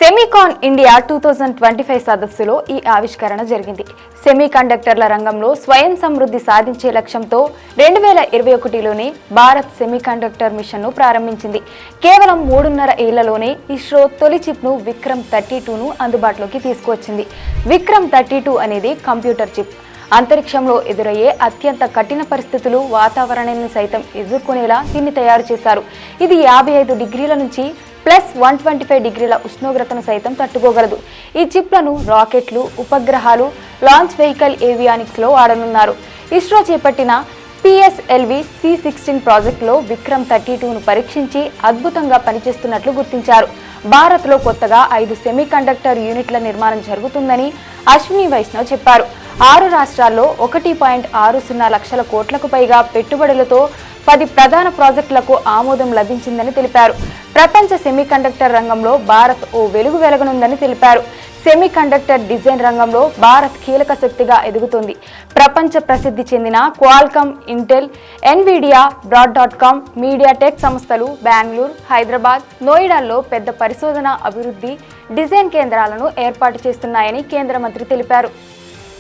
SEMICON India 2025 సదస్సులో ఈ ఆవిష్కరణ జరిగింది. సెమీకండక్టర్ల రంగంలో స్వయం సమృద్ధి సాధించే లక్ష్యంతో 2021లోనే భారత్ సెమీకండక్టర్ మిషన్ను ప్రారంభించింది. కేవలం 3.5 ఏళ్లలోనే ఇస్రో తొలి చిప్ను విక్రమ్ 32ను అందుబాటులోకి తీసుకువచ్చింది. విక్రమ్ 32 అనేది కంప్యూటర్ చిప్. అంతరిక్షంలో ఎదురయ్యే అత్యంత కఠిన పరిస్థితులు, వాతావరణాన్ని సైతం ఎదుర్కొనేలా దీన్ని తయారు చేశారు. ఇది 55 డిగ్రీల నుంచి +125 డిగ్రీల ఉష్ణోగ్రతను సైతం తట్టుకోగలదు. ఈ చిప్లను రాకెట్లు, ఉపగ్రహాలు, లాంచ్ వెహికల్ ఏవియానిక్స్లో వాడనున్నారు. ఇస్రో చేపట్టిన PSLV C-16 ప్రాజెక్టులో విక్రమ్ 32ను పరీక్షించి అద్భుతంగా పనిచేస్తున్నట్లు గుర్తించారు. భారత్లో కొత్తగా 5 సెమీకండక్టర్ యూనిట్ల నిర్మాణం జరుగుతుందని అశ్విని వైష్ణవ్ చెప్పారు. 6 రాష్ట్రాల్లో 1.60 లక్షల కోట్లకు పైగా పెట్టుబడులతో 10 ప్రధాన ప్రాజెక్టులకు ఆమోదం లభించిందని తెలిపారు. ప్రపంచ సెమీకండక్టర్ రంగంలో భారత్ ఓ వెలుగు వెలగనుందని తెలిపారు. సెమీకండక్టర్ డిజైన్ రంగంలో భారత్ కీలక శక్తిగా ఎదుగుతుంది. ప్రపంచ ప్రసిద్ధి చెందిన క్వాల్కమ్, ఇంటెల్, ఎన్విడియా, బ్రాడ్.కామ్, మీడియాటెక్ సంస్థలు బెంగళూరు, హైదరాబాద్, నోయిడాల్లో పెద్ద పరిశోధన, అభివృద్ధి, డిజైన్ కేంద్రాలను ఏర్పాటు చేస్తున్నాయని కేంద్ర మంత్రి తెలిపారు.